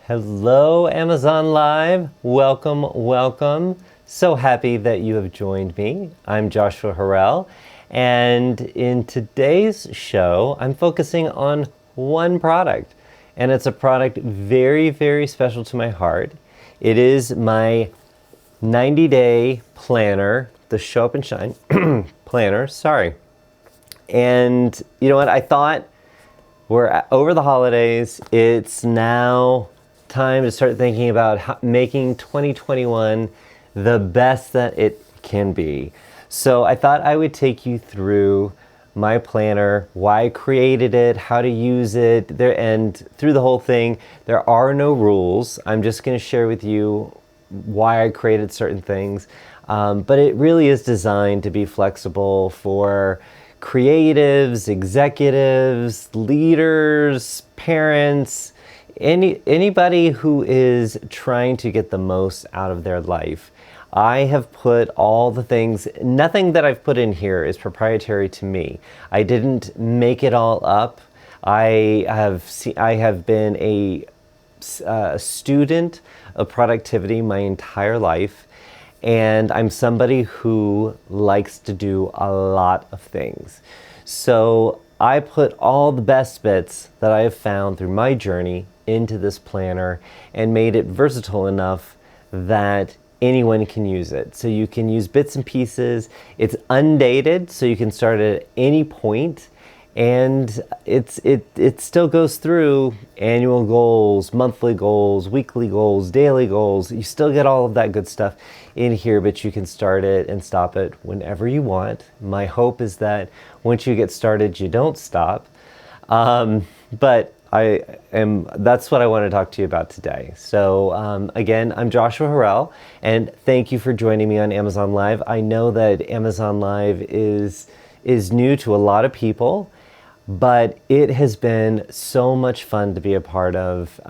Hello, Amazon Live. Welcome, welcome. So happy that you have joined me. I'm Joshua Harrell, and in today's show, I'm focusing on one product, and it's a product very, very special to my heart. It is my 90-day planner, the Show Up and Shine planner, And you know what? I thought we're over the holidays. It's now time to start thinking about making 2021 the best that it can be. So I thought I would take you through my planner, why I created it, how to use it, and through the whole thing. There are no rules. I'm just going to share with you why I created certain things. But it really is designed to be flexible for creatives, executives, leaders, parents, anybody who is trying to get the most out of their life. I have put all the things, nothing that I've put in here is proprietary to me. I didn't make it all up. I have been a student of productivity my entire life, and I'm somebody who likes to do a lot of things. So I put all the best bits that I have found through my journey into this planner and made it versatile enough that anyone can use it. So you can use bits and pieces. It's undated, so you can start at any point, and it still goes through annual goals, monthly goals, weekly goals, daily goals. You still get all of that good stuff in here, but you can start it and stop it whenever you want. My hope is that once you get started, you don't stop. But that's what I want to talk to you about today. So again, I'm Joshua Harrell, and thank you for joining me on Amazon Live. I know that Amazon Live is new to a lot of people, but it has been so much fun to be a part of.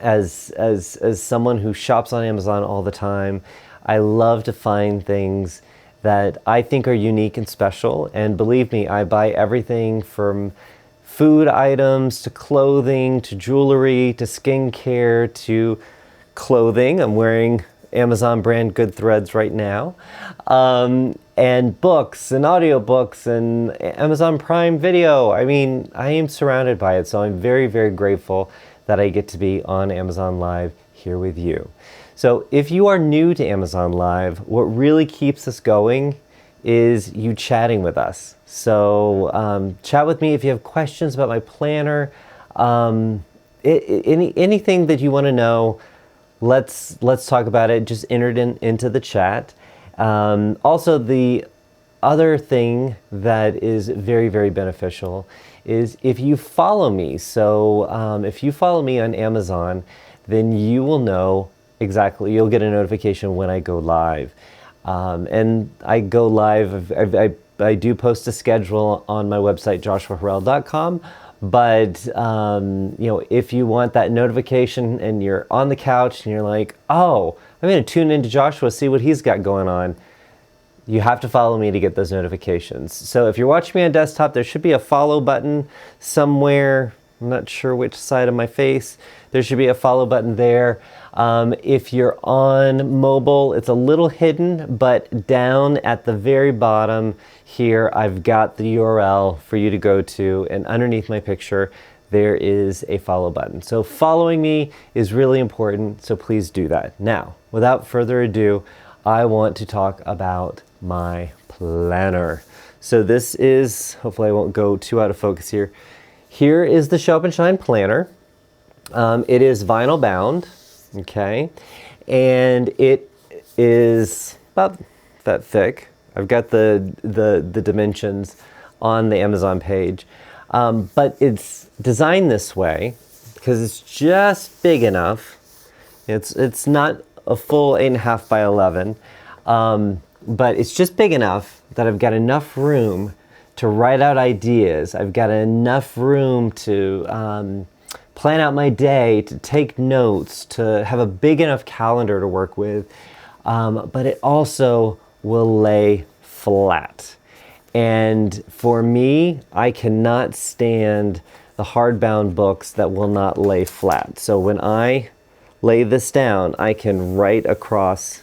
As someone who shops on Amazon all the time, I love to find things that I think are unique and special. And believe me, I buy everything from food items to clothing to jewelry to skincare to clothing. I'm wearing Amazon brand Good Threads right now. And books and audiobooks and Amazon Prime Video. I mean, I am surrounded by it, so I'm very, very grateful that I get to be on Amazon Live here with you. So if you are new to Amazon Live, what really keeps us going is you chatting with us. So chat with me if you have questions about my planner, anything that you want to know. Let's talk about it. Just enter it into the chat. Also, the other thing that is very, very beneficial is if you follow me. So if you follow me on Amazon, then you will know exactly, you'll get a notification when I go live. And I go live, I do post a schedule on my website, joshuaharrell.com. But if you want that notification and you're on the couch and you're like, oh, I'm going to tune into Joshua, see what he's got going on, you have to follow me to get those notifications. So if you're watching me on desktop, there should be a follow button somewhere. I'm not sure which side of my face. There should be a follow button there. If you're on mobile, it's a little hidden, but down at the very bottom here, I've got the URL for you to go to, and underneath my picture, there is a follow button. So following me is really important, so please do that. Now, without further ado, I want to talk about my planner. So this is, hopefully I won't go too out of focus here. Here is the Show Up and Shine planner. It is vinyl bound, okay? And it is about that thick. I've got the dimensions on the Amazon page. But it's designed this way because it's just big enough. It's not a full 8.5 by 11, but it's just big enough that I've got enough room to write out ideas. I've got enough room to plan out my day, to take notes, to have a big enough calendar to work with, but it also will lay flat. And for me, I cannot stand the hardbound books that will not lay flat. So when I lay this down, I can write across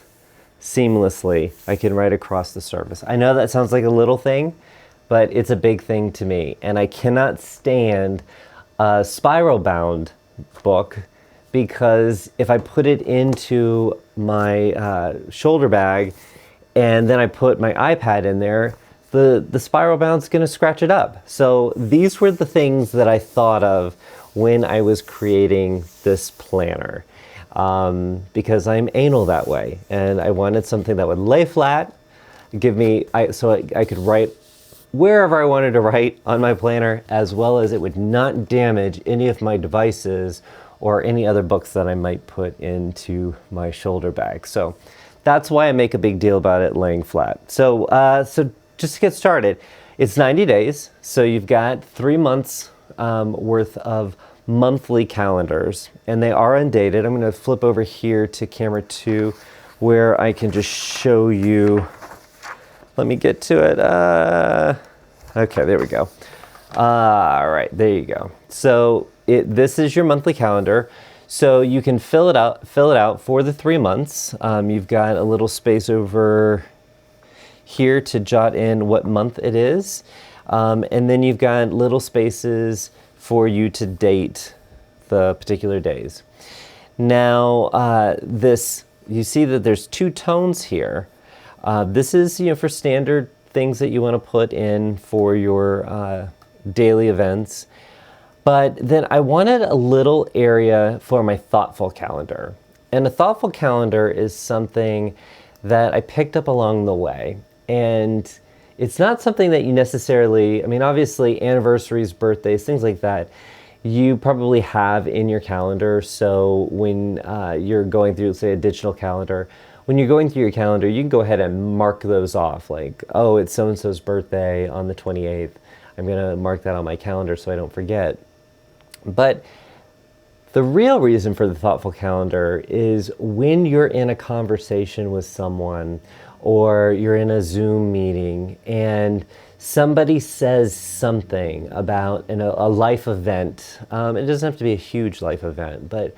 seamlessly. I can write across the surface. I know that sounds like a little thing, but it's a big thing to me. And I cannot stand a spiral bound book, because if I put it into my shoulder bag and then I put my iPad in there, the spiral bound's gonna scratch it up. So these were the things that I thought of when I was creating this planner, because I'm anal that way, and I wanted something that would lay flat, give me, so I could write wherever I wanted to write on my planner, as well as it would not damage any of my devices or any other books that I might put into my shoulder bag. So that's why I make a big deal about it laying flat. So just to get started, it's 90 days. So you've got 3 months worth of monthly calendars, and they are undated. I'm going to flip over here to camera 2 where I can just show you. Let me get to it. Okay, there we go. All right, there you go. So this is your monthly calendar. So you can fill it out for the 3 months. You've got a little space over here to jot in what month it is. And then you've got little spaces for you to date the particular days. Now, you see that there's 2 tones here. This is, for standard things that you want to put in for your daily events. But then I wanted a little area for my thoughtful calendar. And a thoughtful calendar is something that I picked up along the way. And it's not something that you necessarily, obviously anniversaries, birthdays, things like that, you probably have in your calendar. So when you're going through, say, a digital calendar, when you're going through your calendar, you can go ahead and mark those off. Like, oh, it's so-and-so's birthday on the 28th. I'm going to mark that on my calendar so I don't forget. But the real reason for the thoughtful calendar is when you're in a conversation with someone, or you're in a Zoom meeting and somebody says something about a life event. It doesn't have to be a huge life event, but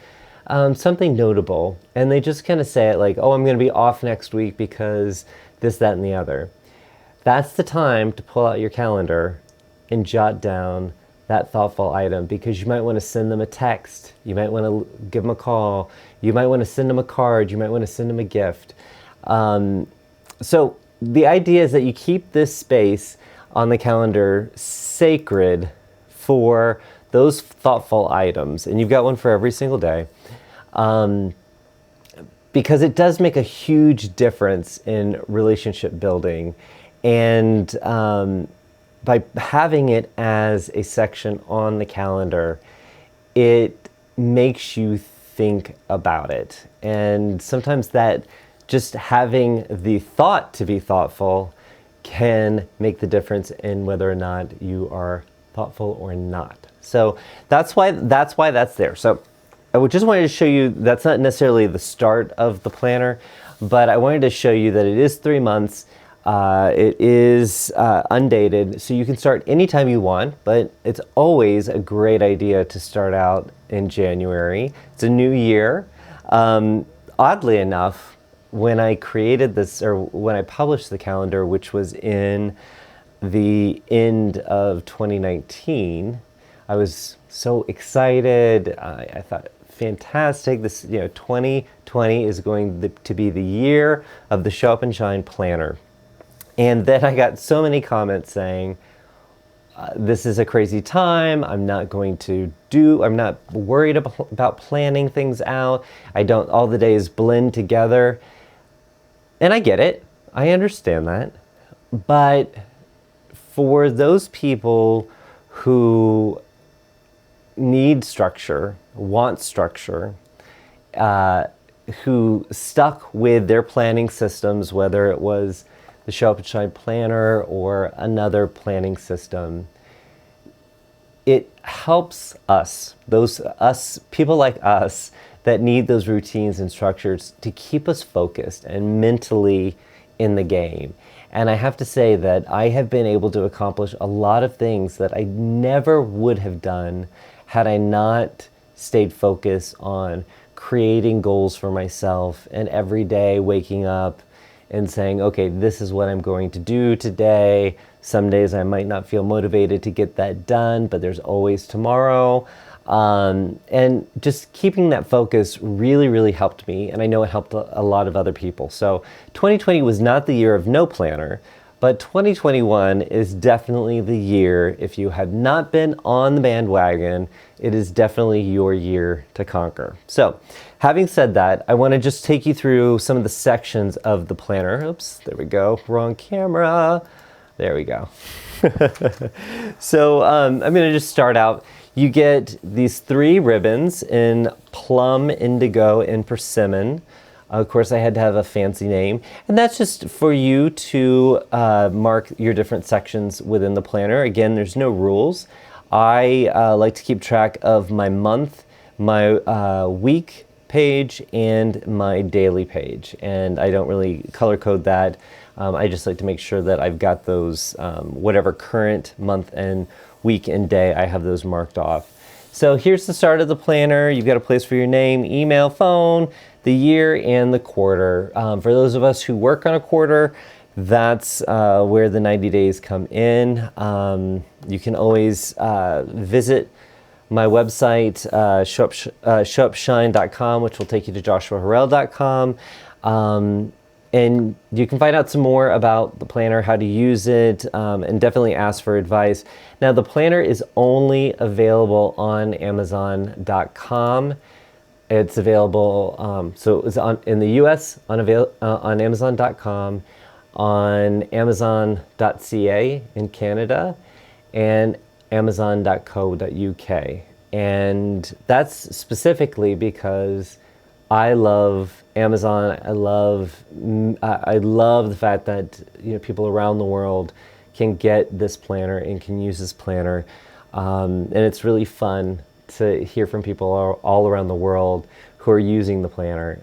something notable. And they just kind of say it like, oh, I'm going to be off next week because this, that, and the other. That's the time to pull out your calendar and jot down that thoughtful item, because you might want to send them a text. You might want to give them a call. You might want to send them a card. You might want to send them a gift. So the idea is that you keep this space on the calendar sacred for those thoughtful items. And you've got one for every single day. Because it does make a huge difference in relationship building. And by having it as a section on the calendar, it makes you think about it. And sometimes that just having the thought to be thoughtful can make the difference in whether or not you are thoughtful or not. So that's why that's there. So I just wanted to show you, that's not necessarily the start of the planner, but I wanted to show you that it is 3 months. It is undated, so you can start anytime you want, but it's always a great idea to start out in January. It's a new year. Oddly enough, when I created this, or when I published the calendar, which was in the end of 2019, I was so excited. I thought, fantastic. This, 2020 is going to be the year of the Show Up and Shine planner. And then I got so many comments saying, this is a crazy time. I'm not worried about planning things out. All the days blend together. And I get it. I understand that. But for those people who need structure, want structure, who stuck with their planning systems, whether it was the Show Up and Shine planner or another planning system, it helps us, people like us that need those routines and structures, to keep us focused and mentally in the game. And I have to say that I have been able to accomplish a lot of things that I never would have done had I not stayed focused on creating goals for myself and every day waking up and saying, okay, this is what I'm going to do today. Some days I might not feel motivated to get that done, but there's always tomorrow. And just keeping that focus really, really helped me. And I know it helped a lot of other people. So 2020 was not the year of no planner, but 2021 is definitely the year. If you have not been on the bandwagon, it is definitely your year to conquer. So having said that, I want to just take you through some of the sections of the planner. Oops, there we go. Wrong camera. There we go. So I'm going to just start out. You get these 3 ribbons in plum, indigo, and persimmon. Of course, I had to have a fancy name. And that's just for you to mark your different sections within the planner. Again, there's no rules. I like to keep track of my month, my week page, and my daily page. And I don't really color code that. I just like to make sure that I've got those, whatever current month and week and day, I have those marked off. So here's the start of the planner. You've got a place for your name, email, phone, the year, and the quarter. For those of us who work on a quarter, that's where the 90 days come in. You can always visit my website, showupshine.com, which will take you to joshuaharrell.com. And you can find out some more about the planner, how to use it, and definitely ask for advice. Now, the planner is only available on Amazon.com. It's available, so it's in the US on Amazon.com, on Amazon.ca in Canada, and Amazon.co.uk. And that's specifically because I love Amazon. I love the fact that people around the world can get this planner and can use this planner, and it's really fun to hear from people all around the world who are using the planner.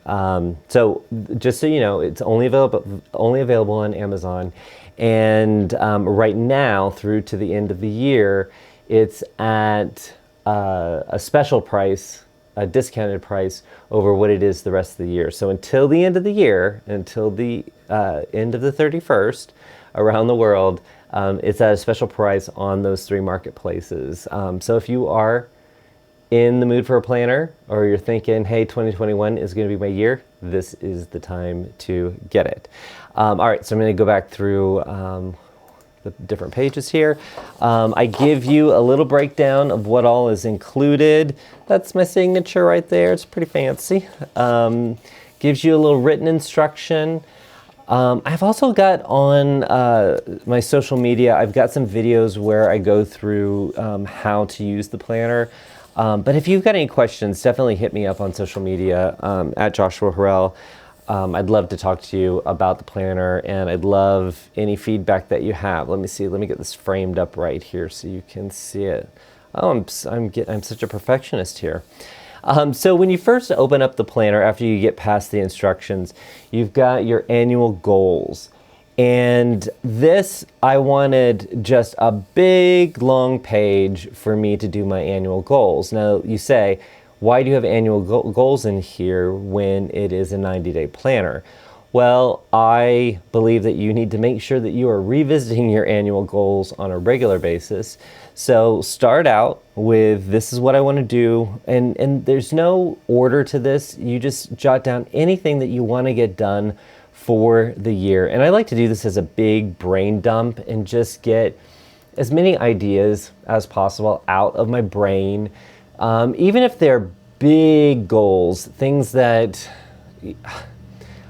So just so you know, it's only available on Amazon, and right now through to the end of the year, it's at a special price, a discounted price over what it is the rest of the year. So until the end of the year, until the end of the 31st around the world, it's at a special price on those 3 marketplaces. So if you are in the mood for a planner, or you're thinking, hey, 2021 is going to be my year, this is the time to get it. All right, so I'm going to go back through the different pages here. I give you a little breakdown of what all is included. That's my signature right there. It's pretty fancy. Gives you a little written instruction. I've also got on my social media, I've got some videos where I go through how to use the planner. But if you've got any questions, definitely hit me up on social media at Joshua Harrell. I'd love to talk to you about the planner, and I'd love any feedback that you have. Let me see. Let me get this framed up right here so you can see it. Oh, I'm such a perfectionist here. So when you first open up the planner, after you get past the instructions, you've got your annual goals. And this, I wanted just a big, long page for me to do my annual goals. Now, you say, why do you have annual goals in here when it is a 90-day planner? Well, I believe that you need to make sure that you are revisiting your annual goals on a regular basis. So start out with, this is what I want to do. And there's no order to this. You just jot down anything that you want to get done for the year. And I like to do this as a big brain dump and just get as many ideas as possible out of my brain. Even if they're big goals, things that, I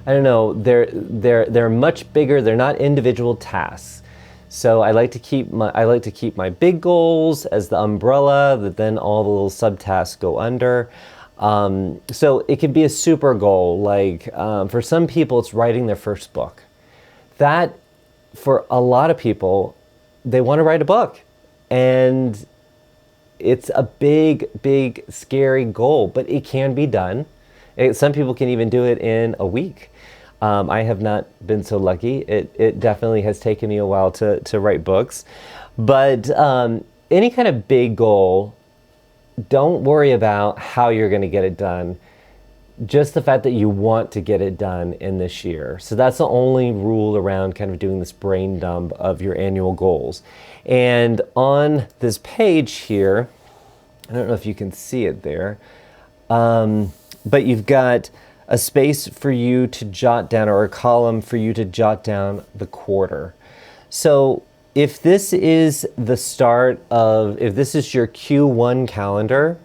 don't know, they're much bigger. They're not individual tasks. So I like to keep my big goals as the umbrella that then all the little subtasks go under. So it could be a super goal, like for some people it's writing their first book. That, for a lot of people, they want to write a book, and it's a big, big, scary goal, but it can be done. Some people can even do it in a week. I have not been so lucky. It definitely has taken me a while to write books. But any kind of big goal, don't worry about how you're going to get it done. Just the fact that you want to get it done in this year. So that's the only rule around kind of doing this brain dump of your annual goals. And on this page here, I don't know if you can see it there, but you've got a space for you to jot down, or a column for you to jot down the quarter. So if this is the start of, if this is your Q1 calendar,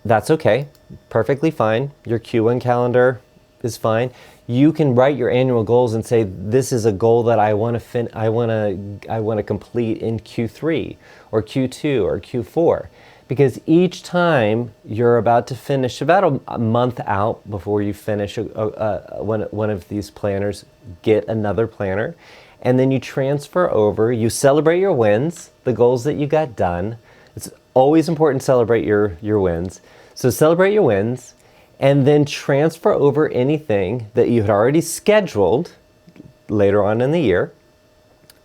that's okay, perfectly fine. Your Q1 calendar is fine. You can write your annual goals and say, this is a goal that I want to complete in Q3 or Q2 or Q4. Because each time you're about to finish, about a month out before you finish one of these planners, get another planner, and then you transfer over, you celebrate your wins, the goals that you got done. It's always important to celebrate your wins. So celebrate your wins, and then transfer over anything that you had already scheduled later on in the year,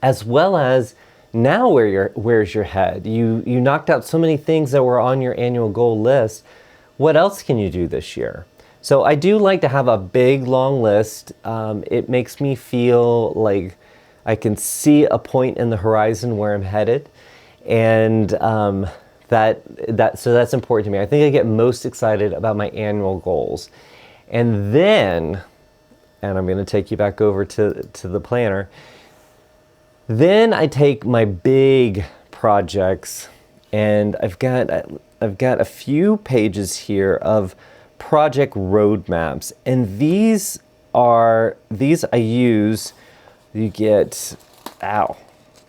as well as now where's your head? You knocked out so many things that were on your annual goal list. What else can you do this year? So I do like to have a big, long list. It makes me feel like I can see a point in the horizon where I'm headed. And so that's important to me. I think I get most excited about my annual goals. And then, and I'm going to take you back over to the planner, then I take my big projects, and I've got a few pages here of project roadmaps, and these I use. You get, ow,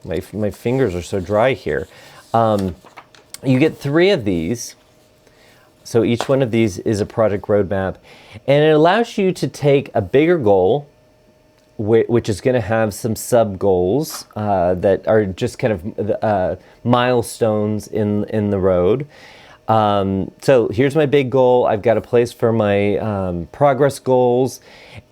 my fingers are so dry here. You get 3 of these. So each one of these is a project roadmap, and it allows you to take a bigger goal, which is going to have some sub goals that are just kind of milestones in the road. So here's my big goal. I've got a place for my progress goals,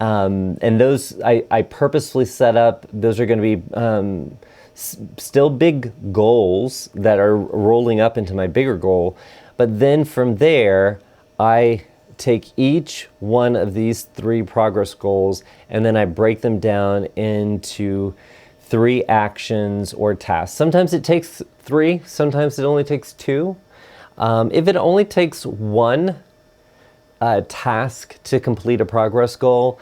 and those I purposefully set up. Those are going to be still big goals that are rolling up into my bigger goal. But then from there, I take each one of these 3 progress goals, and then I break them down into 3 actions or tasks. Sometimes it takes 3, sometimes it only takes 2. If it only takes 1 task to complete a progress goal,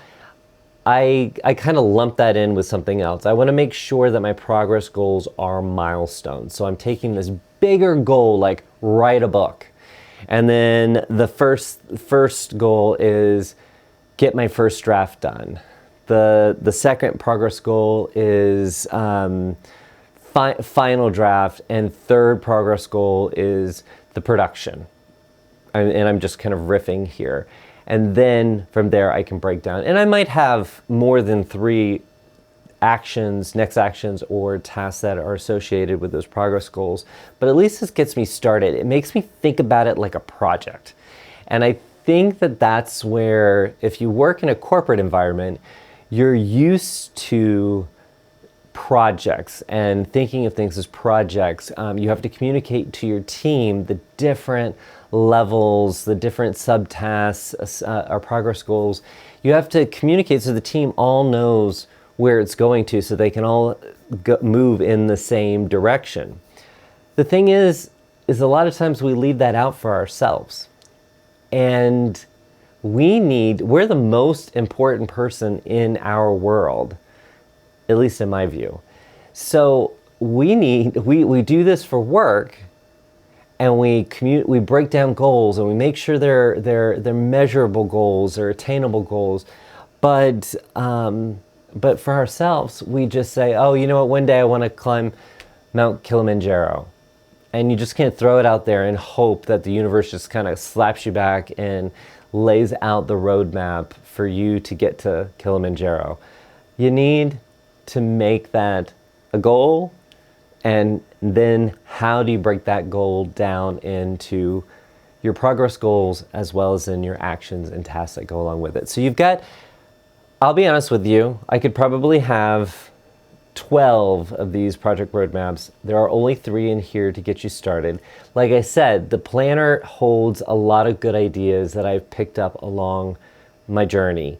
I kind of lump that in with something else. I want to make sure that my progress goals are milestones. So I'm taking this bigger goal, like write a book. And then the first goal is get my first draft done. The second progress goal is final draft, and third progress goal is the production. And I'm just kind of riffing here. And then from there I can break down. And I might have more than 3 actions, next actions, or tasks that are associated with those progress goals. But at least this gets me started. It makes me think about it like a project. And I think that that's where, if you work in a corporate environment, you're used to projects and thinking of things as projects. You have to communicate to your team the different levels, the different subtasks, or progress goals. You have to communicate so the team all knows where it's going to, so they can all move in the same direction. The thing is a lot of times we leave that out for ourselves. And we're the most important person in our world, at least in my view. So we do this for work, and we break down goals, and we make sure they're measurable goals or attainable goals. But for ourselves, we just say, oh, you know what, one day I want to climb Mount Kilimanjaro. And you just can't throw it out there and hope that the universe just kind of slaps you back and lays out the roadmap for you to get to Kilimanjaro. You need to make that a goal, and then how do you break that goal down into your progress goals as well as in your actions and tasks that go along with it. So you've got I'll be honest with you, I could probably have 12 of these project roadmaps. There are only 3 in here to get you started. Like I said, the planner holds a lot of good ideas that I've picked up along my journey.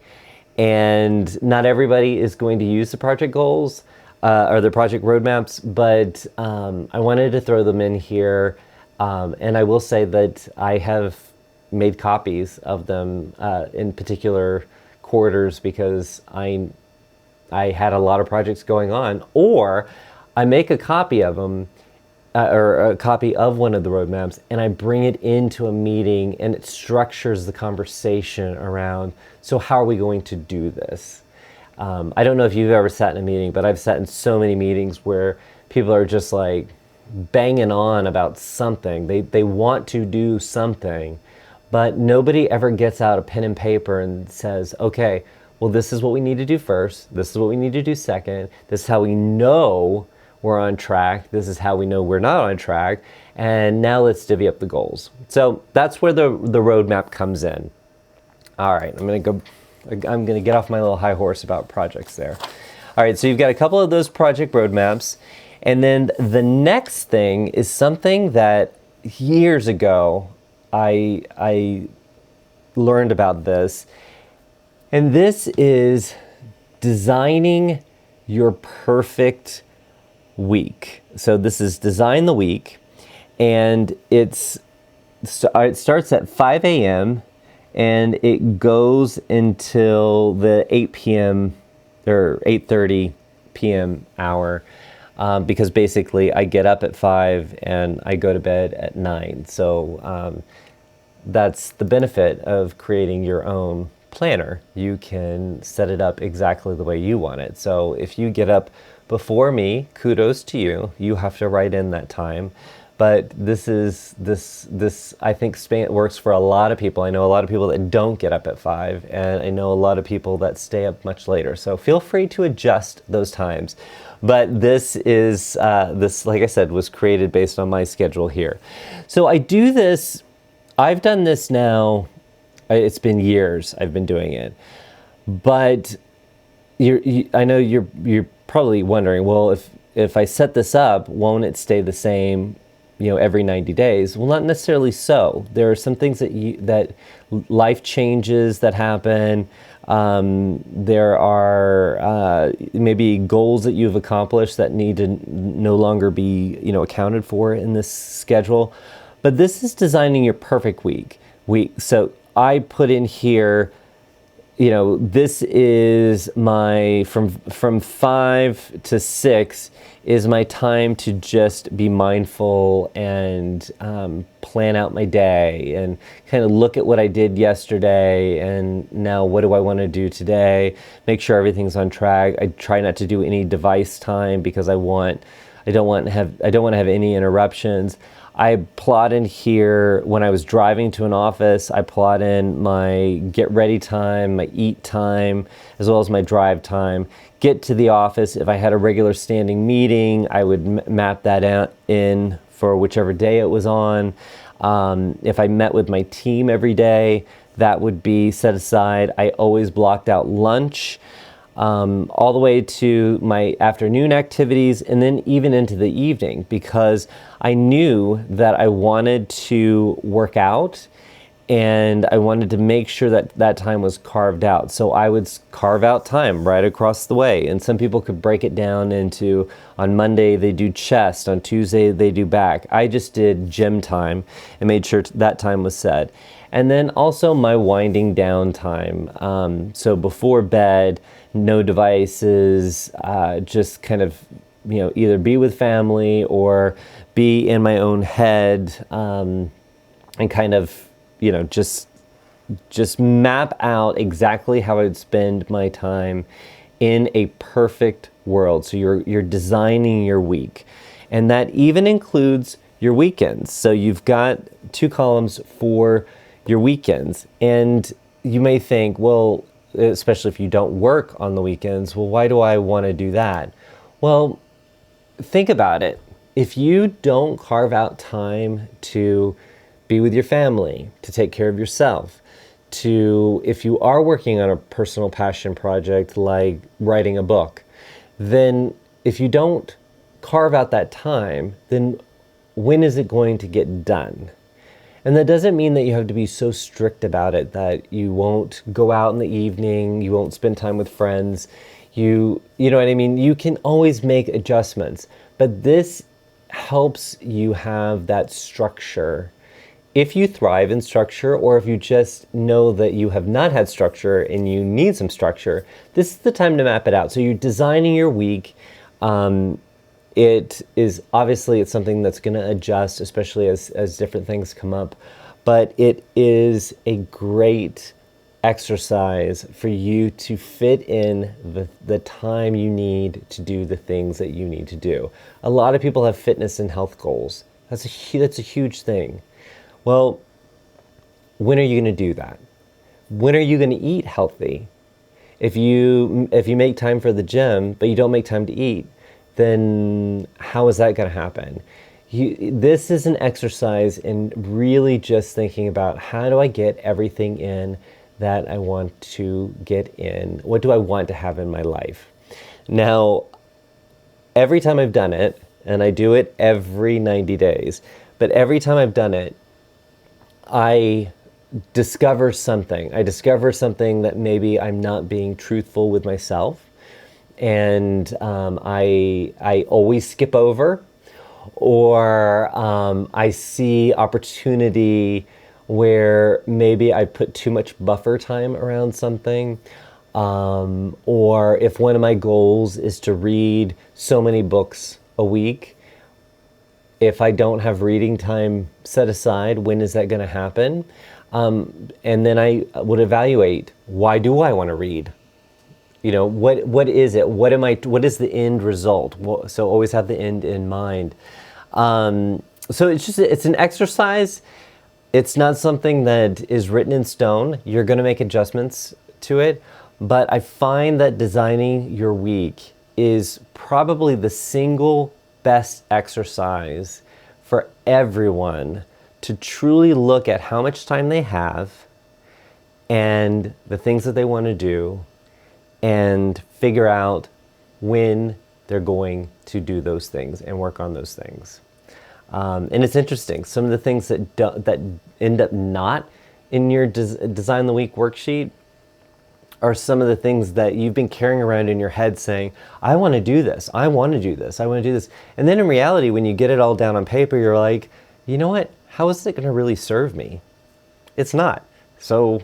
And not everybody is going to use the project goals or the project roadmaps, but I wanted to throw them in here. And I will say that I have made copies of them in particular quarters because I had a lot of projects going on, or I make a copy of them or a copy of one of the roadmaps and I bring it into a meeting and it structures the conversation around, so how are we going to do this? I don't know if you've ever sat in a meeting, but I've sat in so many meetings where people are just like banging on about something. They want to do something, but nobody ever gets out a pen and paper and says, okay, well, this is what we need to do first. This is what we need to do second. This is how we know we're on track. This is how we know we're not on track. And now let's divvy up the goals. So that's where the roadmap comes in. All right, I'm gonna get off my little high horse about projects there. All right, so you've got a couple of those project roadmaps. And then the next thing is something that years ago I learned about this. And this is designing your perfect week. So this is design the week, and it starts at 5 a.m. and it goes until the 8 p.m. or 8:30 p.m. hour, because basically I get up at 5 and I go to bed at 9. So that's the benefit of creating your own planner. You can set it up exactly the way you want it. So if you get up before me, kudos to you. You have to write in that time. But this I think works for a lot of people. I know a lot of people that don't get up at 5, and I know a lot of people that stay up much later. So feel free to adjust those times. But this is like I said, was created based on my schedule here. So I do this. I've done this now. It's been years I've been doing it, but I know you're probably wondering, well, if I set this up, won't it stay the same, every 90 days? Well, not necessarily so. There are some things that life changes that happen. There are maybe goals that you've accomplished that need to no longer be, accounted for in this schedule. But this is designing your perfect week. So I put in here, this is my, from 5 to 6 is my time to just be mindful and plan out my day and kind of look at what I did yesterday and now what do I want to do today, make sure everything's on track. I try not to do any device time because I don't want to have any interruptions. I plot in here, when I was driving to an office, I plot in my get ready time, my eat time, as well as my drive time. Get to the office, if I had a regular standing meeting, I would map that out in for whichever day it was on. If I met with my team every day, that would be set aside. I always blocked out lunch. All the way to my afternoon activities and then even into the evening, because I knew that I wanted to work out and I wanted to make sure that that time was carved out. So I would carve out time right across the way. And some people could break it down into, on Monday they do chest, on Tuesday they do back. I just did gym time and made sure that time was set. And then also my winding down time. So before bed, no devices, just kind of, either be with family or be in my own head, and kind of, just map out exactly how I would spend my time in a perfect world. So you're designing your week, and that even includes your weekends. So you've got 2 columns for your weekends, and you may think, well, especially if you don't work on the weekends, well, why do I want to do that? Well, think about it. If you don't carve out time to be with your family, to take care of yourself, to, if you are working on a personal passion project like writing a book, then if you don't carve out that time, then when is it going to get done? And that doesn't mean that you have to be so strict about it that you won't go out in the evening, you won't spend time with friends, you know what I mean? You can always make adjustments, but this helps you have that structure. If you thrive in structure, or if you just know that you have not had structure and you need some structure, this is the time to map it out. So you're designing your week. It is obviously, it's something that's going to adjust, especially as different things come up, but it is a great exercise for you to fit in the time you need to do the things that you need to do. A lot of people have fitness and health goals. That's a huge thing. Well, when are you going to do that? When are you going to eat healthy? If you make time for the gym, but you don't make time to eat, then how is that going to happen? This is an exercise in really just thinking about, how do I get everything in that I want to get in? What do I want to have in my life? Now, every time I've done it, and I do it every 90 days, but every time I've done it, I discover something. I discover something that maybe I'm not being truthful with myself. And I always skip over, or I see opportunity where maybe I put too much buffer time around something, or if one of my goals is to read so many books a week, if I don't have reading time set aside, when is that going to happen? And then I would evaluate, why do I want to read? You know, what is it? What is the end result? So always have the end in mind. So it's an exercise. It's not something that is written in stone. You're going to make adjustments to it. But I find that designing your week is probably the single best exercise for everyone to truly look at how much time they have and the things that they want to do, and figure out when they're going to do those things and work on those things. And it's interesting. Some of the things that end up not in your Design the Week worksheet are some of the things that you've been carrying around in your head saying, I want to do this, I want to do this, I want to do this. And then in reality, when you get it all down on paper, you're like, you know what? How is it going to really serve me? It's not. So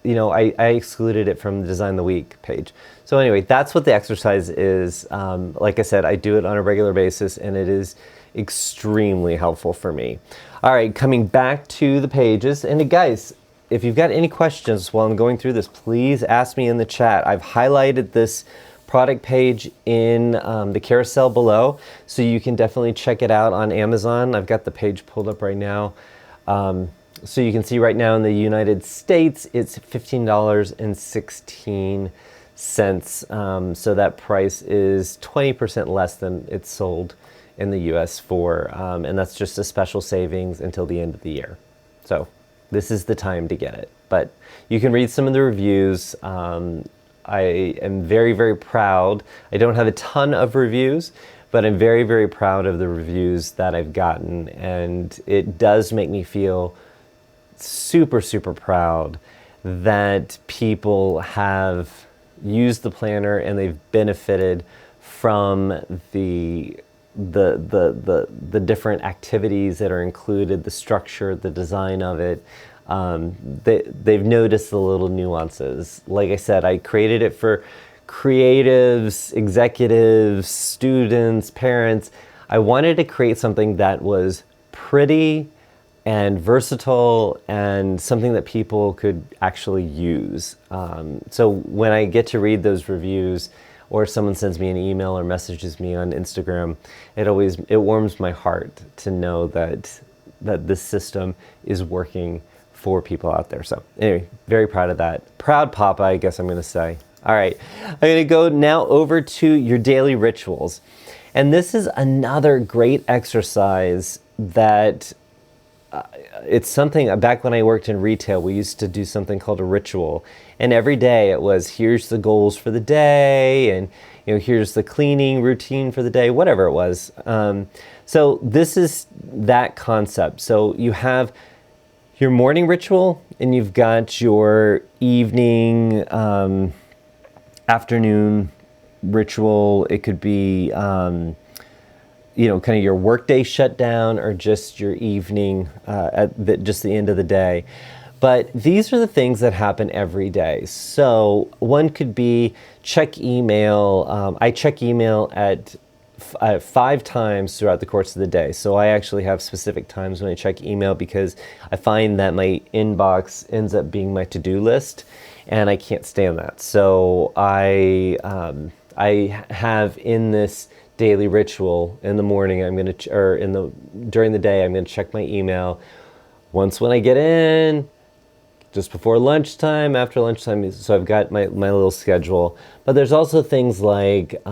I excluded it from the Design the Week page. So anyway, that's what the exercise is. Like I said, I do it on a regular basis, and it is extremely helpful for me. All right, coming back to the pages. And guys, if you've got any questions while I'm going through this, please ask me in the chat. I've highlighted this product page in the carousel below, so you can definitely check it out on Amazon. I've got the page pulled up right now. So you can see right now in the United States, it's $15.16. So that price is 20% less than it's sold in the US for, and that's just a special savings until the end of the year. So this is the time to get it. But you can read some of the reviews. I am very, very proud. I don't have a ton of reviews, but I'm very, very proud of the reviews that I've gotten. And it does make me feel super, super proud that people have used the planner and they've benefited from the different activities that are included, the structure, the design of it. They've noticed the little nuances. Like I said, I created it for creatives, executives, students, parents. I wanted to create something that was pretty and versatile and something that people could actually use. So when I get to read those reviews, or someone sends me an email or messages me on Instagram, it warms my heart to know that this system is working for people out there. So anyway, very proud of that. Proud Papa, I guess I'm going to say. All right, I'm going to go now over to your daily rituals. And this is another great exercise that it's something, back when I worked in retail, we used to do something called a ritual. And every day it was, here's the goals for the day, and here's the cleaning routine for the day, whatever it was. So this is that concept. So you have your morning ritual, and you've got your evening, afternoon ritual. It could be, kind of your workday shutdown, or just your evening, just the end of the day. But these are the things that happen every day. So one could be check email. I check email at 5 times throughout the course of the day. So I actually have specific times when I check email, because I find that my inbox ends up being my to-do list, and I can't stand that. So I have in this daily ritual, in the morning during the day, I'm gonna check my email once when I get in, just before lunchtime, after lunchtime. So I've got my little schedule. But there's also things like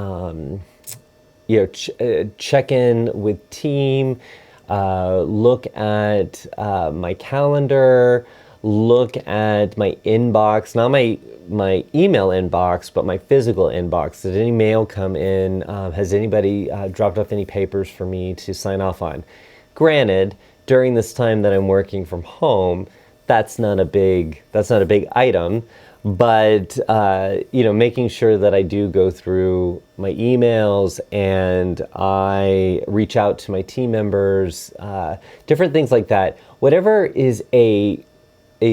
check in with team, look at my calendar, look at my inbox, not my email inbox, but my physical inbox. Did any mail come in? Has anybody dropped off any papers for me to sign off on? Granted, during this time that I'm working from home, that's not a big item, but making sure that I do go through my emails, and I reach out to my team members, different things like that. Whatever is a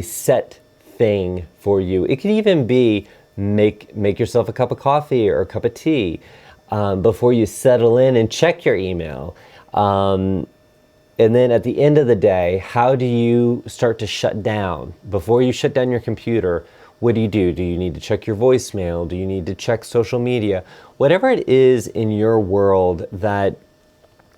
set thing for you. It could even be make yourself a cup of coffee or a cup of tea before you settle in and check your email. And then at the end of the day, how do you start to shut down? Before you shut down your computer, what do you do? Do you need to check your voicemail? Do you need to check social media? Whatever it is in your world that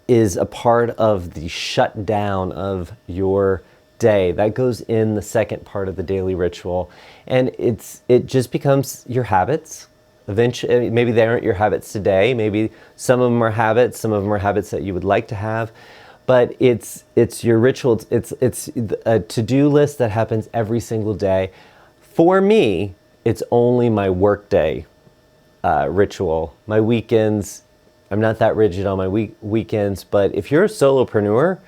is a part of the shutdown of your day, that goes in the second part of the daily ritual. And it just becomes your habits. Eventually, maybe they aren't your habits today. Maybe some of them are habits, some of them are habits that you would like to have. But it's your ritual. It's a to-do list that happens every single day. For me, it's only my workday ritual. My weekends, I'm not that rigid on my weekends. But if you're a solopreneur,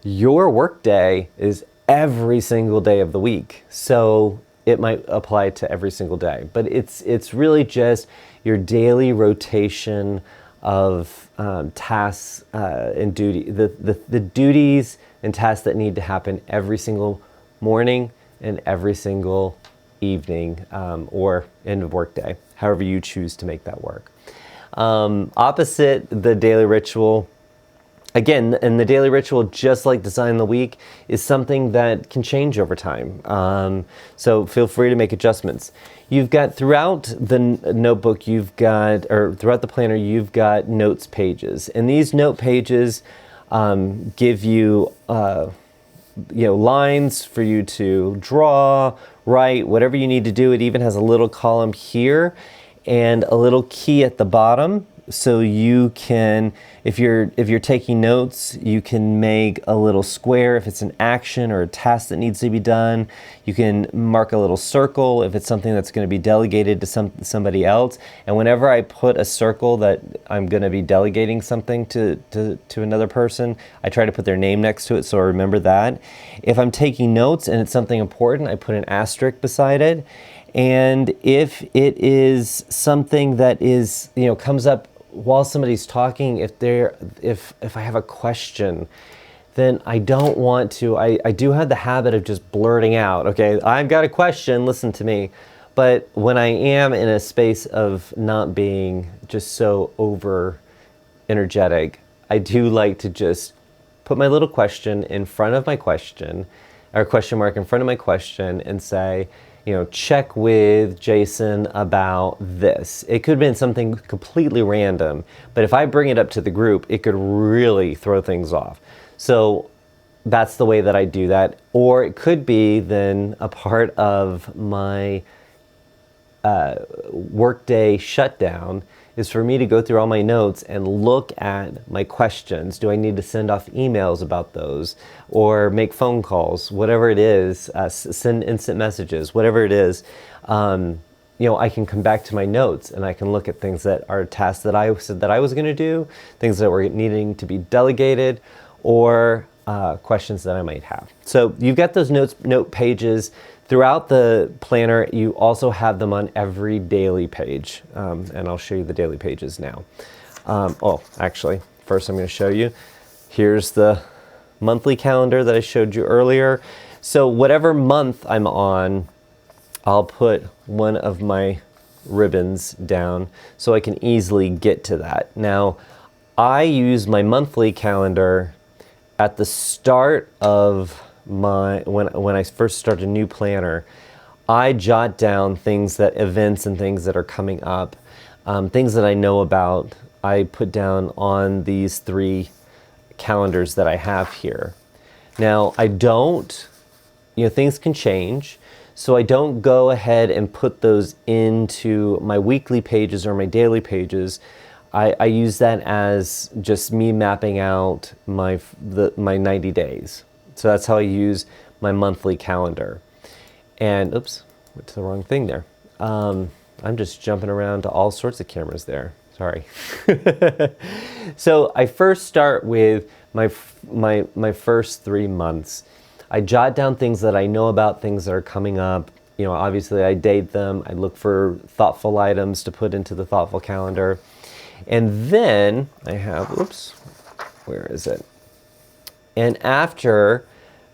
your workday is every single day of the week. So it might apply to every single day. But it's really just your daily rotation of tasks and duty, the duties and tasks that need to happen every single morning and every single evening, or end of work day, however you choose to make that work. Opposite the daily ritual, again, and the daily ritual, just like design the week, is something that can change over time. So feel free to make adjustments. You've got throughout the notebook, throughout the planner, you've got notes pages. And these note pages give you, lines for you to draw, write, whatever you need to do. It even has a little column here and a little key at the bottom. So you can, if you're taking notes, you can make a little square if it's an action or a task that needs to be done. You can mark a little circle if it's something that's going to be delegated to somebody else. And whenever I put a circle that I'm going to be delegating something to another person, I try to put their name next to it so I remember that. If I'm taking notes and it's something important, I put an asterisk beside it. And if it is something that is, comes up while somebody's talking, if I have a question, then I don't want to, I do have the habit of just blurting out, okay, I've got a question, listen to me. But when I am in a space of not being just so over energetic, I do like to just put my little question in front of my question, or question mark in front of my question, and say, check with Jason about this. It could have been something completely random, but if I bring it up to the group, it could really throw things off. So that's the way that I do that. Or it could be then a part of my workday shutdown is for me to go through all my notes and look at my questions. Do I need to send off emails about those or make phone calls, whatever it is, send instant messages, whatever it is. I can come back to my notes and I can look at things that are tasks that I said that I was going to do, things that were needing to be delegated, or questions that I might have. So you've got those note pages throughout the planner. You also have them on every daily page, and I'll show you the daily pages now. Actually, first I'm going to show you. Here's the monthly calendar that I showed you earlier. So whatever month I'm on, I'll put one of my ribbons down so I can easily get to that. Now, I use my monthly calendar at the start of when I first start a new planner. I jot down events and things that are coming up, things that I know about. I put down on these 3 calendars that I have here. Now, I don't, things can change, so I don't go ahead and put those into my weekly pages or my daily pages. I use that as just me mapping out my 90 days. So that's how I use my monthly calendar. And oops, went to the wrong thing there. I'm just jumping around to all sorts of cameras there. Sorry. So I first start with my first 3 months. I jot down things that I know about, things that are coming up. Obviously I date them. I look for thoughtful items to put into the thoughtful calendar. And then I have, where is it? And after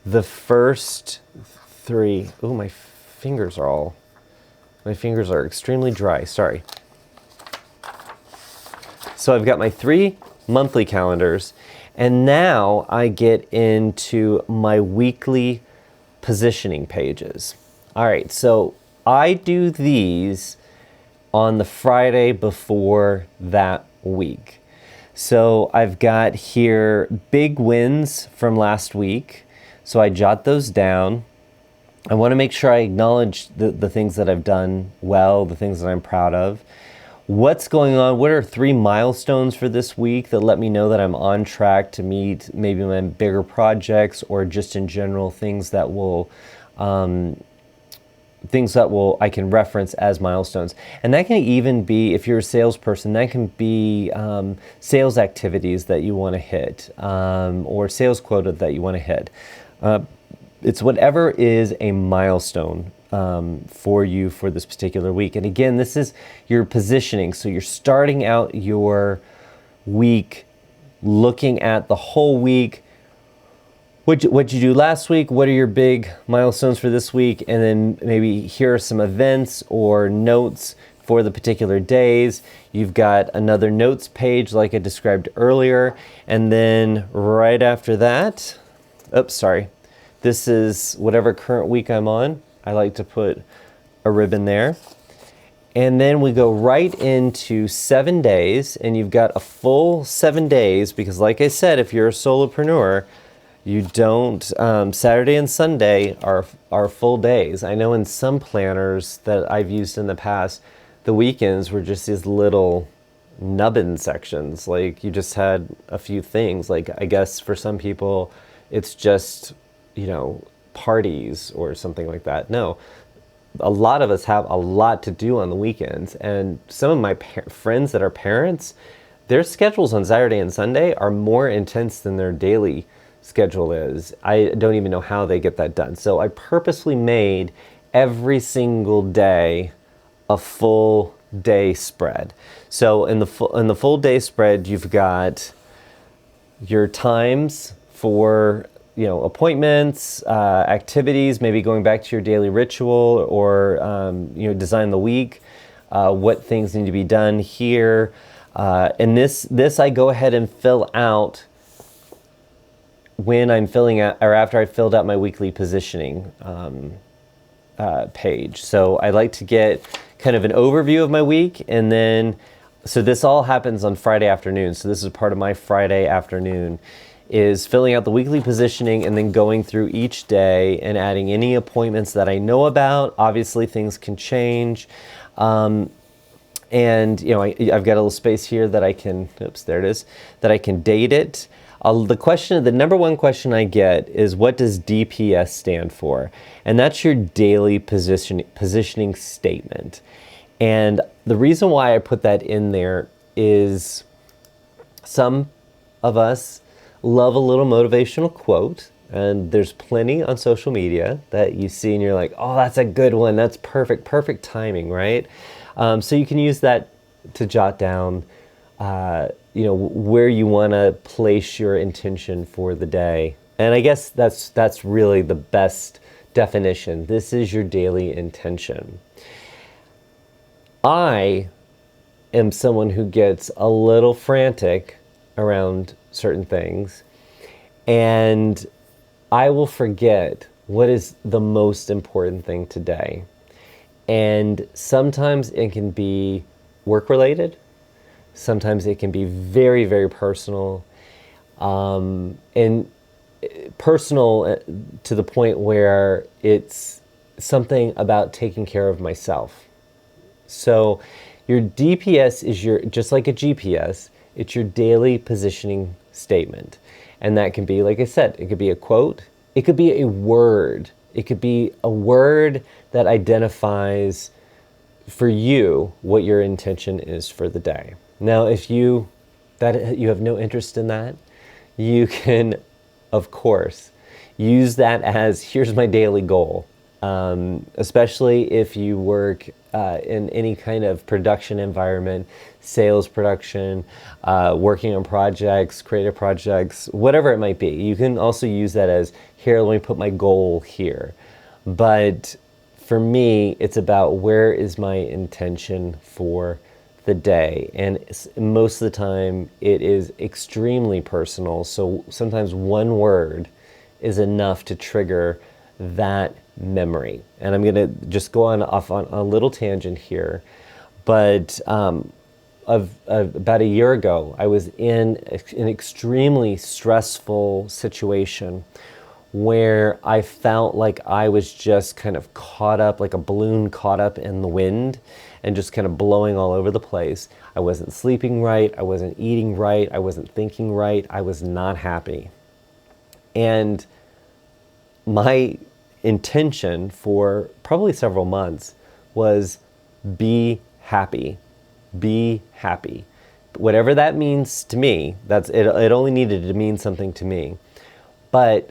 the first 3, my fingers are extremely dry, sorry. So I've got my 3 monthly calendars, and now I get into my weekly positioning pages. All right, so I do these on the Friday before that week. So I've got here big wins from last week. So I jot those down. I want to make sure I acknowledge the things that I've done well, the things that I'm proud of. What's going on? What are 3 milestones for this week that let me know that I'm on track to meet maybe my bigger projects, or just in general things that will I can reference as milestones. And that can even be, if you're a salesperson, that can be sales activities that you want to hit, or sales quota that you want to hit. It's whatever is a milestone for you for this particular week. And again, this is your positioning. So you're starting out your week looking at the whole week. What'd you do last week? What are your big milestones for this week? And then maybe here are some events or notes for the particular days. You've got another notes page like I described earlier. And then right after that, this is whatever current week I'm on. I like to put a ribbon there. And then we go right into 7 days, and you've got a full 7 days, because like I said, if you're a solopreneur, you don't, Saturday and Sunday are full days. I know in some planners that I've used in the past, the weekends were just these little nubbin sections. Like you just had a few things. Like I guess for some people, it's just, parties or something like that. No, a lot of us have a lot to do on the weekends. And some of my friends that are parents, their schedules on Saturday and Sunday are more intense than their daily schedule is. I don't even know how they get that done. So I purposely made every single day a full day spread. So in the full day spread, you've got your times for appointments, activities, maybe going back to your daily ritual, or design the week, what things need to be done here. And this I go ahead and fill out when I'm filling out, or after I filled out my weekly positioning page. So I like to get kind of an overview of my week, and then, so this all happens on Friday afternoon. So this is part of my Friday afternoon, is filling out the weekly positioning and then going through each day and adding any appointments that I know about. Obviously things can change. And And I've got a little space here that I can, oops, there it is, that I can date it. The number one question I get is, what does DPS stand for? And that's your daily positioning statement. And the reason why I put that in there is some of us love a little motivational quote, and there's plenty on social media that you see and you're like, oh, that's a good one. That's perfect timing, right? So you can use that to jot down where you want to place your intention for the day. And I guess that's really the best definition. This is your daily intention. I am someone who gets a little frantic around certain things, and I will forget what is the most important thing today. And sometimes it can be work-related. Sometimes it can be very, very personal. And personal to the point where it's something about taking care of myself. So your DPS is just like a GPS, it's your daily positioning statement. And that can be, like I said, it could be a quote, it could be a word. It could be a word that identifies for you what your intention is for the day. Now, if you have no interest in that, you can, of course, use that as, here's my daily goal. Especially if you work in any kind of production environment, sales production, working on projects, creative projects, whatever it might be. You can also use that as, here, let me put my goal here. But for me, it's about, where is my intention for the day? And most of the time, it is extremely personal. So sometimes one word is enough to trigger that memory. And I'm going to just go off on a little tangent here. But about a year ago, I was in an extremely stressful situation where I felt like I was just kind of caught up, like a balloon caught up in the wind and just kind of blowing all over the place. I wasn't sleeping right. I wasn't eating right. I wasn't thinking right. I was not happy. And my intention for probably several months was, be happy. Be happy. Whatever that means to me, it only needed to mean something to me. But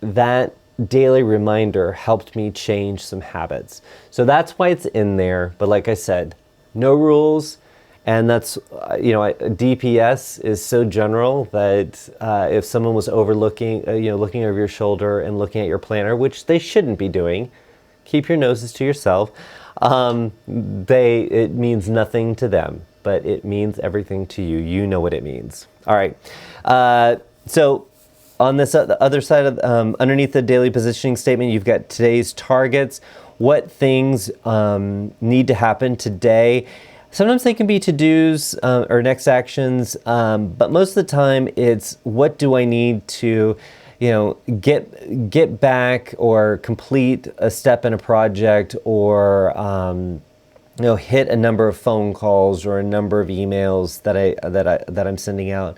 that daily reminder helped me change some habits. So that's why it's in there. But like I said, no rules. And that's, DPS is so general that if someone was looking over your shoulder and looking at your planner, which they shouldn't be doing, keep your noses to yourself. It means nothing to them, but it means everything to you. You know what it means. All right. So on this other side of underneath the daily positioning statement, you've got today's targets. What things need to happen today? Sometimes they can be to-dos or next actions, but most of the time it's, what do I need to, get back or complete a step in a project, or hit a number of phone calls or a number of emails that I'm sending out.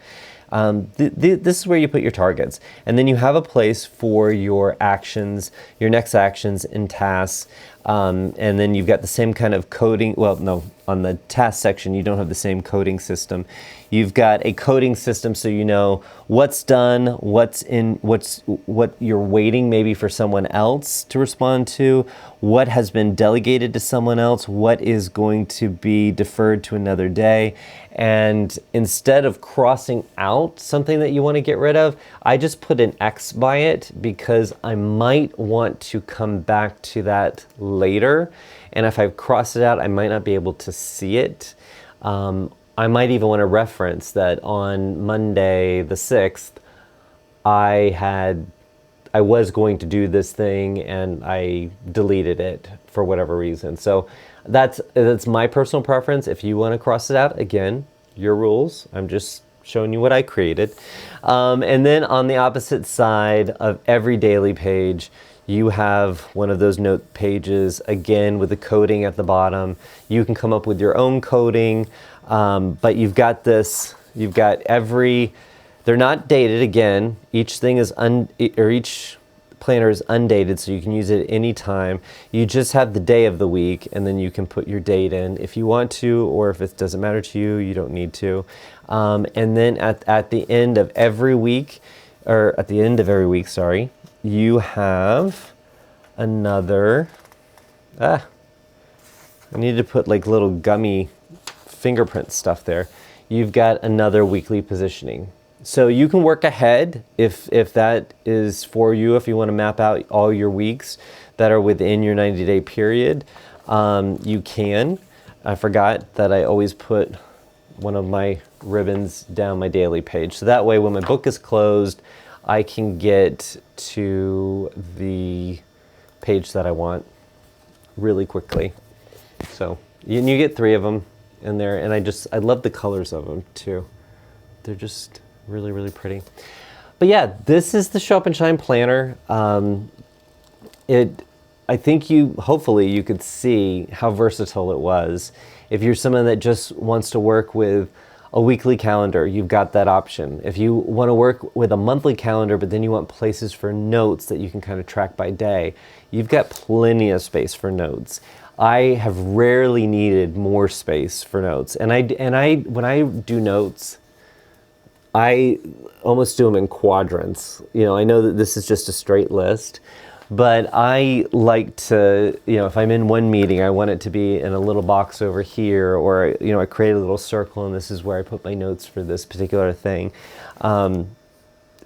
This is where you put your targets, and then you have a place for your actions, your next actions and tasks, and then you've got the same kind of coding. Well, no, on the task section you don't have the same coding system. You've got a coding system, so you know what's done, what you're waiting maybe for someone else to respond to, what has been delegated to someone else, what is going to be deferred to another day. And instead of crossing out something that you want to get rid of, I just put an X by it, because I might want to come back to that later. And if I cross it out, I might not be able to see it. I might even want to reference that on Monday the 6th, I was going to do this thing and I deleted it for whatever reason. So that's my personal preference. If you want to cross it out, again, your rules. I'm just showing you what I created. And then on the opposite side of every daily page, you have one of those note pages, again, with the coding at the bottom. You can come up with your own coding, but you've got this, you've got they're not dated again. Each thing is, each planner is undated, so you can use it at any time. You just have the day of the week, and then you can put your date in if you want to, or if it doesn't matter to you, you don't need to. And then at the end of every week, sorry, you have another, I need to put like little gummy fingerprint stuff there. You've got another weekly positioning. So you can work ahead if that is for you, if you want to map out all your weeks that are within your 90-day period, you can. I forgot that I always put one of my ribbons down my daily page. So that way when my book is closed, I can get to the page that I want really quickly. So you get 3 of them in there, and I love the colors of them too. They're just really, really pretty. But yeah, this is the Show Up and Shine planner. I think hopefully you could see how versatile it was. If you're someone that just wants to work with a weekly calendar, you've got that option. If you want to work with a monthly calendar, but then you want places for notes that you can kind of track by day, you've got plenty of space for notes. I have rarely needed more space for notes. And when I do notes, I almost do them in quadrants. I know that this is just a straight list, but I like to, if I'm in one meeting, I want it to be in a little box over here, or, I create a little circle and this is where I put my notes for this particular thing. And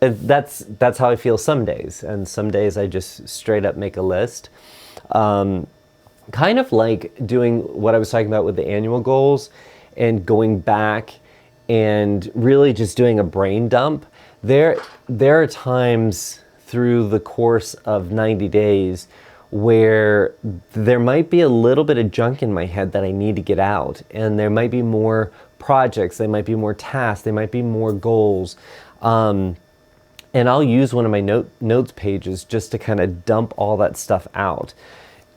that's how I feel some days. And some days I just straight up make a list. Kind of like doing what I was talking about with the annual goals and going back and really just doing a brain dump. There are times through the course of 90 days where there might be a little bit of junk in my head that I need to get out, and there might be more projects, there might be more tasks, there might be more goals, and I'll use one of my notes pages just to kind of dump all that stuff out.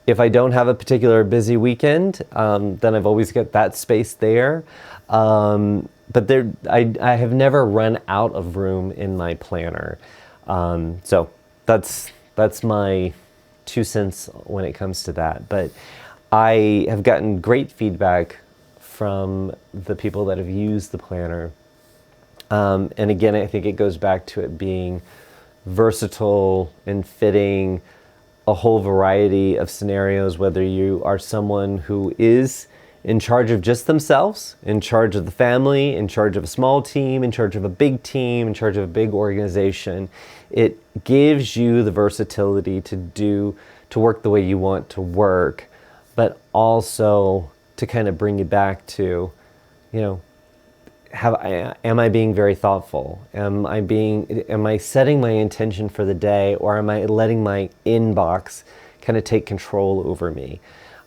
If I don't have a particular busy weekend, then I've always got that space there. But I have never run out of room in my planner. So that's my 2 cents when it comes to that. But I have gotten great feedback from the people that have used the planner. And again, I think it goes back to it being versatile and fitting a whole variety of scenarios, whether you are someone who is in charge of just themselves, in charge of the family, in charge of a small team, in charge of a big team, in charge of a big organization. It gives you the versatility to work the way you want to work, but also to kind of bring you back to, am I being very thoughtful? Am I setting my intention for the day, or am I letting my inbox kind of take control over me?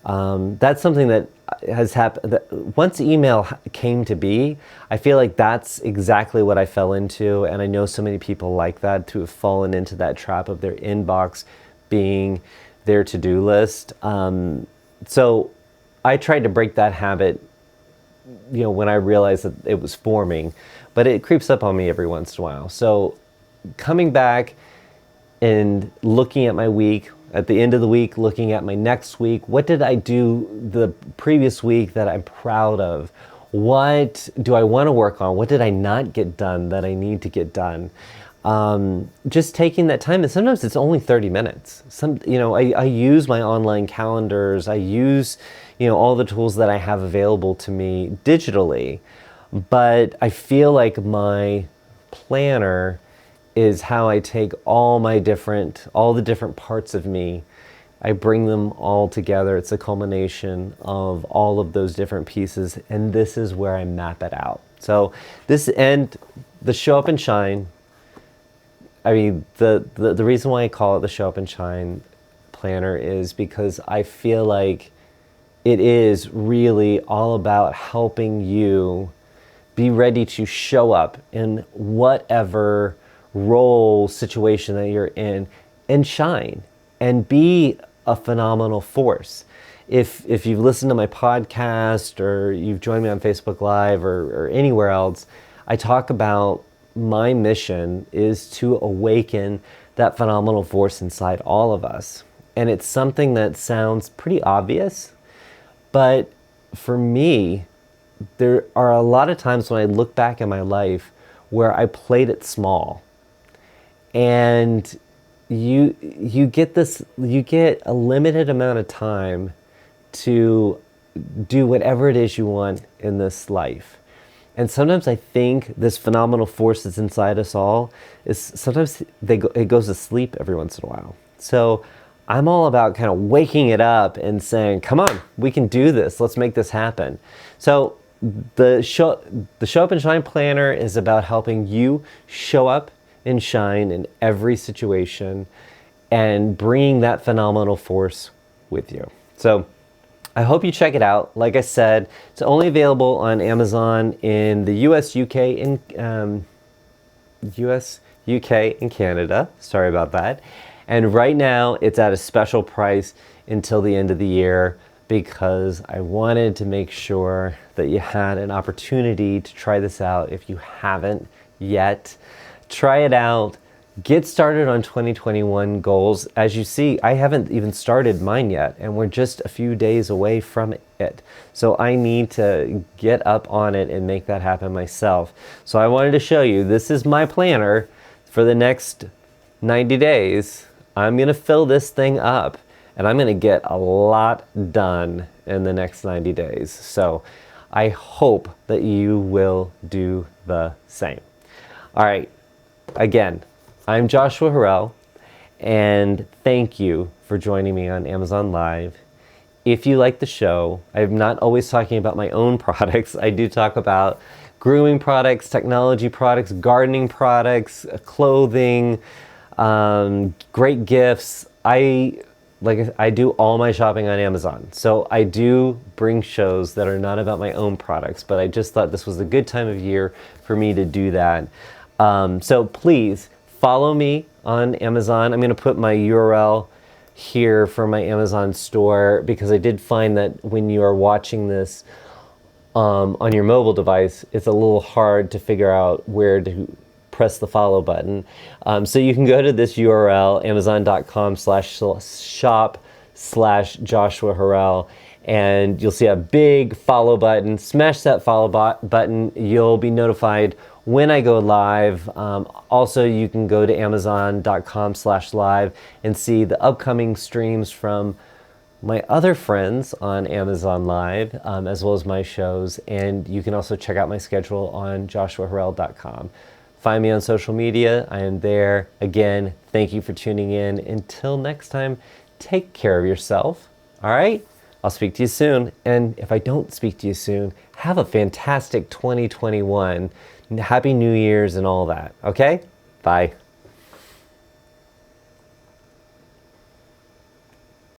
That's something that has happened. Once email came to be, I feel like that's exactly what I fell into, and I know so many people like that, to have fallen into that trap of their inbox being their to-do list. So I tried to break that habit, when I realized that it was forming, but it creeps up on me every once in a while. So coming back and looking at my week, at the end of the week, looking at my next week, what did I do the previous week that I'm proud of? What do I want to work on? What did I not get done that I need to get done? Just taking that time, and sometimes it's only 30 minutes. I use my online calendars. I use, all the tools that I have available to me digitally, but I feel like my planner is how I take all the different parts of me. I bring them all together. It's a culmination of all of those different pieces, and this is where I map it out. So the Show Up and Shine, the reason why I call it the Show Up and Shine planner is because I feel like it is really all about helping you be ready to show up in whatever role, situation that you're in, and shine. and be a phenomenal force. If you've listened to my podcast or you've joined me on Facebook Live or anywhere else, I talk about my mission is to awaken that phenomenal force inside all of us. And it's something that sounds pretty obvious, but for me, there are a lot of times when I look back in my life where I played it small. And you get a limited amount of time to do whatever it is you want in this life. And sometimes I think this phenomenal force that's inside us all is sometimes it goes to sleep every once in a while. So I'm all about kind of waking it up and saying, come on, we can do this. Let's make this happen. So the Show Up and Shine Planner is about helping you show up and shine in every situation and bringing that phenomenal force with you. So I hope you check it out. Like I said, it's only available on Amazon in the US, UK, and Canada. Sorry about that. And right now, it's at a special price until the end of the year because I wanted to make sure that you had an opportunity to try this out if you haven't yet. Try it out. Get started on 2021 goals. As you see, I haven't even started mine yet, and we're just a few days away from it. So I need to get up on it and make that happen myself. So I wanted to show you, this is my planner for the next 90 days. I'm gonna fill this thing up, and I'm gonna get a lot done in the next 90 days. So I hope that you will do the same. All right, again, I'm Joshua Harrell, and thank you for joining me on Amazon Live. If you like the show, I'm not always talking about my own products. I do talk about grooming products, technology products, gardening products, clothing, great gifts. I do all my shopping on Amazon. So I do bring shows that are not about my own products, but I just thought this was a good time of year for me to do that. So please, follow me on Amazon. I'm going to put my URL here for my Amazon store because I did find that when you are watching this on your mobile device, it's a little hard to figure out where to press the follow button. So you can go to this URL, amazon.com/shop/Joshua Harrell, and you'll see a big follow button. Smash that follow button. You'll be notified when I go live. Also, you can go to amazon.com/live and see the upcoming streams from my other friends on Amazon Live, as well as my shows. And you can also check out my schedule on joshuaharrell.com. Find me on social media. I am there. Again, thank you for tuning in. Until next time, take care of yourself. All right? I'll speak to you soon. And if I don't speak to you soon, have a fantastic 2021. Happy New Year's and all that. Okay? Bye.